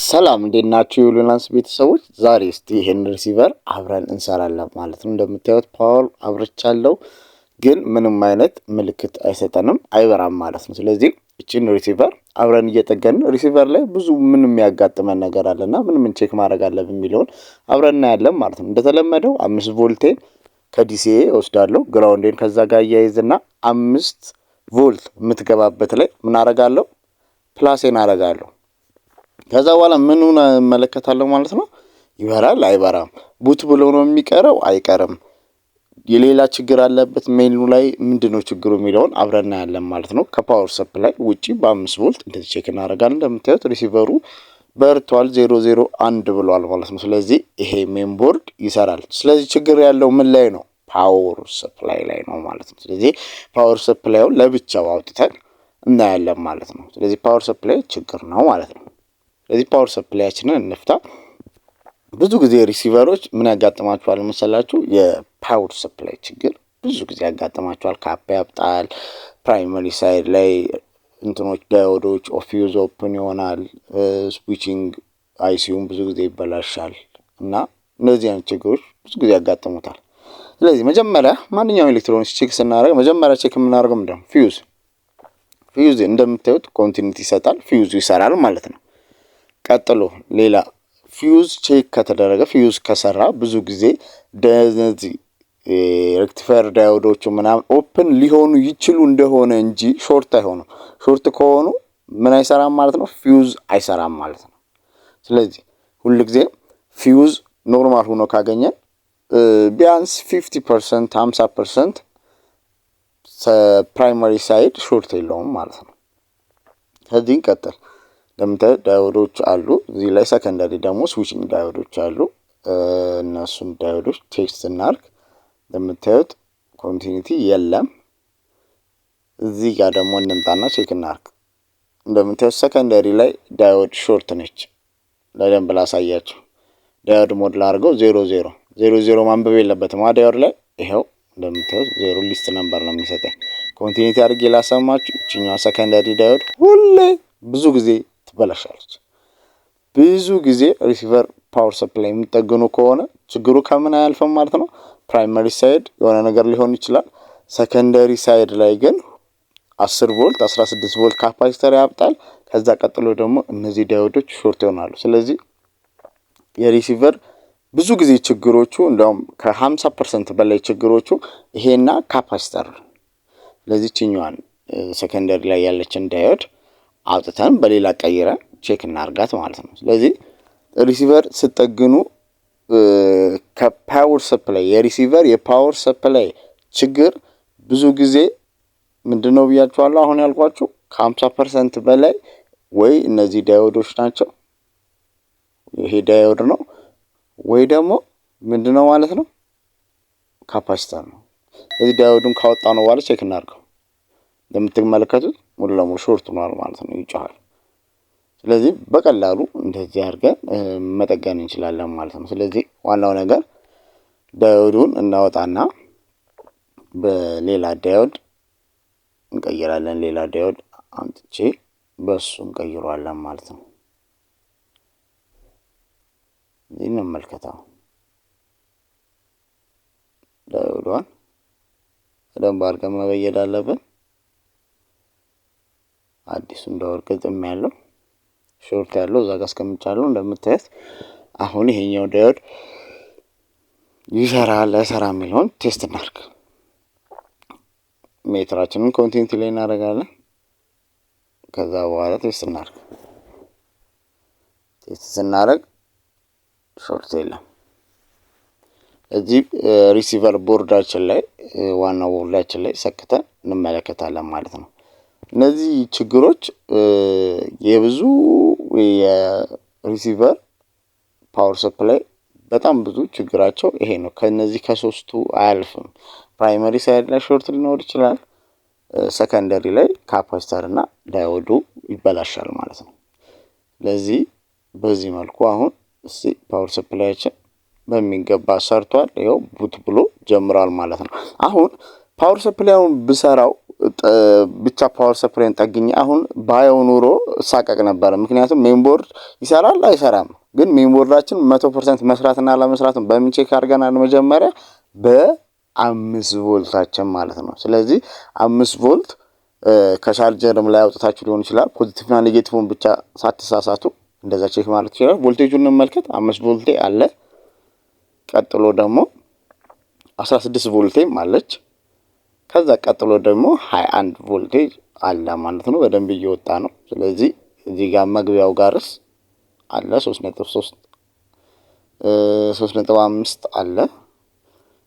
ሰላም እንዴት ናችሁ? የሉናንስ ቤተሰቦች ዛሬ እስቲ ይሄን ሪሲቨር አብረን እንሰራለን ማለት ነው። እንደምታዩት ፓወር አብርቻለሁ፣ ግን ምንም አይነት ምልክት አይሰጠንም፣ አይበራም ማለት ነው። ስለዚህ እቺን ሪሲቨር አብረን እየጠገንን ሪሲቨር ላይ ብዙ ምንም ያጋጥመን ነገር አለና ምን ቼክ ማድረግ አለብን የሚለውን አብረን እናያለን ማለት ነው። እንደተለመደው 5 ቮልቴን ከዲሲኤ ወስዳለሁ፣ ግራውንዴን ከዛ ጋር እያይዝና 5 ቮልት የምትገባበት ላይ ምን አረጋለሁ? ፕላሴን አረጋለሁ። ከዛ በኋላ ምኑን እመለከታለሁ ማለት ነው። ይበራል አይበራም፣ ቡት ብሎ ነው የሚቀረው አይቀርም፣ የሌላ ችግር አለበት ሜኑ ላይ ምንድነው ችግሩ የሚለውን አብረን እናያለን ማለት ነው። ከፓወር ሰፕላይ ውጪ በ5 ቮልት እንደዚህ ቼክ እናደርጋለን። እንደምታዩት ሪሲቨሩ በርቷል 001 ብሏል ማለት ነው። ስለዚህ ይሄ ሜን ቦርድ ይሰራል። ስለዚህ ችግር ያለው ምን ላይ ነው? ፓወር ሰፕላይ ላይ ነው ማለት ነው። ስለዚህ ፓወር ሰፕላዩን ለብቻው አውጥተን እናያለን ማለት ነው። ስለዚህ ፓወር ሰፕላይ ችግር ነው ማለት ነው። ስለዚህ ፓወር ሰፕላያችንን እንፍታ። ብዙ ጊዜ ሪሲቨሮች ምን ያጋጥማቸዋል መሰላችሁ? የፓወር ሰፕላይ ችግር ብዙ ጊዜ ያጋጥማቸዋል። ካፕ ያብጣል፣ ፕራይመሪ ሳይድ ላይ እንትኖች ዳዮዶች ኦፊዩዝ ኦፕን ይሆናል፣ ስዊቺንግ አይሲዩም ብዙ ጊዜ ይበላሻል እና እነዚህ አይነት ችግሮች ብዙ ጊዜ ያጋጥሙታል። ስለዚህ መጀመሪያ ማንኛውም ኤሌክትሮኒክስ ቼክ ስናደርግ መጀመሪያ ቼክ የምናደርገው ምንድነው? ፊውዝ እንደምታዩት ኮንቲኒቲ ይሰጣል፣ ፊውዙ ይሰራል ማለት ነው። ቀጥሎ ሌላ ፊውዝ ቼክ ከተደረገ ፊውዝ ከሰራ ብዙ ጊዜ እንደዚህ ሬክቲፋየር ዳዮዶቹ ምናምን ኦፕን ሊሆኑ ይችሉ እንደሆነ እንጂ ሾርት አይሆኑም። ሾርት ከሆኑ ምን አይሰራም ማለት ነው? ፊውዝ አይሰራም ማለት ነው። ስለዚህ ሁሉ ጊዜ ፊውዝ ኖርማል ሆኖ ካገኘን ቢያንስ 50% 50% ፕራይመሪ ሳይድ ሾርት የለውም ማለት ነው። ከዚህ እንቀጥል። እንደምታዩት ዳዮዶች አሉ እዚህ ላይ። ሰከንዳሪ ደግሞ ስዊቺንግ ዳዮዶች አሉ። እነሱም ዳዮዶች ቴስት እናርግ። እንደምታዩት ኮንቲኒቲ የለም። እዚህ ጋር ደግሞ እንምጣና ቼክ እናርግ። እንደምታዩት ሰከንዳሪ ላይ ዳዮድ ሾርት ነች። ለደንብ ላሳያችሁ። ዳዮድ ሞድ ላድርገው 00 ማንበብ የለበትም ዳዮድ ላይ። ይሄው እንደምታዩት 0 ሊስት ነምበር ነው የሚሰጠኝ። ኮንቲኒቲ አድርጌ ላሰማችሁ። እቺኛዋ ሰከንዳሪ ዳዮድ ሁሌ ብዙ ጊዜ ትበላሻለች። ብዙ ጊዜ ሪሲቨር ፓወር ሰፕላይ የሚጠገኑ ከሆነ ችግሩ ከምን አያልፍም ማለት ነው። ፕራይመሪ ሳይድ የሆነ ነገር ሊሆን ይችላል። ሰከንደሪ ሳይድ ላይ ግን 10 ቮልት 16 ቮልት ካፓሲተር ያብጣል። ከዛ ቀጥሎ ደግሞ እነዚህ ዳዮዶች ሾርት ይሆናሉ። ስለዚህ የሪሲቨር ብዙ ጊዜ ችግሮቹ እንደውም ከ50% በላይ ችግሮቹ ይሄና ካፓሲተር። ስለዚህ ቺኛዋን ሰከንደሪ ላይ ያለችን ዳዮድ አውጥተን በሌላ ቀይረን ቼክ እናርጋት ማለት ነው። ስለዚህ ሪሲቨር ስትጠግኑ ከፓወር ሰፕላይ የሪሲቨር የፓወር ሰፕላይ ችግር ብዙ ጊዜ ምንድነው ብያችኋለሁ። አሁን ያልኳችሁ ከ50% በላይ ወይ እነዚህ ዳዮዶች ናቸው፣ ይሄ ዳዮድ ነው፣ ወይ ደግሞ ምንድነው ማለት ነው ካፓሲተር ነው። ስለዚህ ዳዮዱን ካወጣ ነው በኋላ ቼክ እናርገው። እንደምትመለከቱት ሙሉ ለሙሉ ሾርት ሆኗል ማለት ነው፣ ይጮሃል። ስለዚህ በቀላሉ እንደዚህ አድርገን መጠገን እንችላለን ማለት ነው። ስለዚህ ዋናው ነገር ዳዮዱን እናወጣና በሌላ ዳዮድ እንቀይራለን። ሌላ ዳዮድ አምጥቼ በሱ እንቀይረዋለን ማለት ነው። ይህን እንመልከተው። ዳዮዷን በደንብ አድርገን መበየድ አለብን። አዲሱ ዳዮድ ገጥም ያለው ሾርት ያለው እዛ ጋር አስቀምጫለሁ። እንደምታዩት አሁን ይሄኛው ዳዮድ ይሰራል አይሰራም የሚለውን ቴስት እናድርግ። ሜትራችንን ኮንቲኒቲ ላይ እናደርጋለን። ከዛ በኋላ ቴስት እናድርግ። ቴስት ስናደርግ ሾርት የለም። እዚህ ሪሲቨር ቦርዳችን ላይ ዋናው ቦርዳችን ላይ ሰክተን እንመለከታለን ማለት ነው። እነዚህ ችግሮች የብዙ የሪሲቨር ፓወር ሰፕላይ በጣም ብዙ ችግራቸው ይሄ ነው። ከነዚህ ከሶስቱ አያልፍም። ፕራይመሪ ሳይድ ላይ ሾርት ሊኖር ይችላል። ሰከንደሪ ላይ ካፓሲተር እና ዳዮዱ ይበላሻል ማለት ነው። ስለዚህ በዚህ መልኩ አሁን ፓወር ሰፕላያችን በሚገባ ሰርቷል። ይኸው ቡት ብሎ ጀምሯል ማለት ነው። አሁን ፓወር ሰፕላዩን ብሰራው ብቻ ፓወር ሰፕላይን ጠግኜ አሁን ባየው ኑሮ እሳቀቅ ነበር። ምክንያቱም ሜንቦርድ ይሰራል አይሰራም፣ ግን ሜንቦርዳችን 100% መስራትና ለመስራቱን በምን ቼክ አድርገናል? መጀመሪያ በ5 ቮልታችን ማለት ነው። ስለዚህ 5 ቮልት ከቻርጀርም ላይ አውጥታችሁ ሊሆን ይችላል። ፖዚቲቭና ኔጌቲቭን ብቻ ሳትሳሳቱ እንደዛ ቼክ ማለት ይችላል። ቮልቴጁን እንመልከት። 5 ቮልቴ አለ። ቀጥሎ ደግሞ 16 ቮልቴም አለች። ከዛ ቀጥሎ ደግሞ 21 ቮልቴጅ አለ ማለት ነው። በደንብ እየወጣ ነው። ስለዚህ እዚህ ጋር መግቢያው ጋርስ አለ 3.3 3.5 አለ።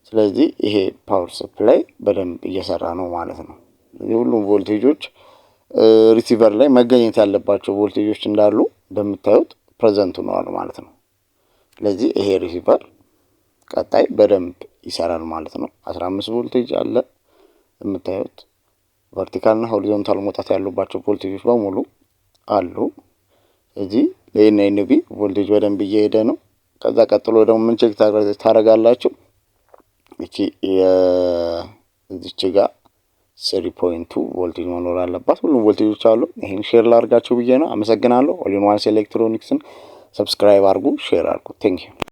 ስለዚህ ይሄ ፓወር ሰፕላይ በደንብ እየሰራ ነው ማለት ነው። ስለዚህ ሁሉም ቮልቴጆች ሪሲቨር ላይ መገኘት ያለባቸው ቮልቴጆች እንዳሉ እንደምታዩት ፕሬዘንት ሆነዋል ማለት ነው። ስለዚህ ይሄ ሪሲቨር ቀጣይ በደንብ ይሰራል ማለት ነው። 15 ቮልቴጅ አለ የምታዩት። ቨርቲካልና ሆሪዞንታል መውጣት ያሉባቸው ቮልቴጆች በሙሉ አሉ። ስለዚህ ለኤንኤንቢ ቮልቴጅ በደንብ እየሄደ ነው። ከዛ ቀጥሎ ደግሞ ምን ቼክ ታደርጋላችሁ? እቺ እዚች ጋር 3.2 ቮልቴጅ መኖር አለባት። ሁሉም ቮልቴጆች አሉ። ይሄን ሼር ላድርጋችሁ ብዬ ነው። አመሰግናለሁ። ኦል ኢን ዋንስ ኤሌክትሮኒክስን ሰብስክራይብ አድርጉ፣ ሼር አድርጉ። ቴንክ ዩ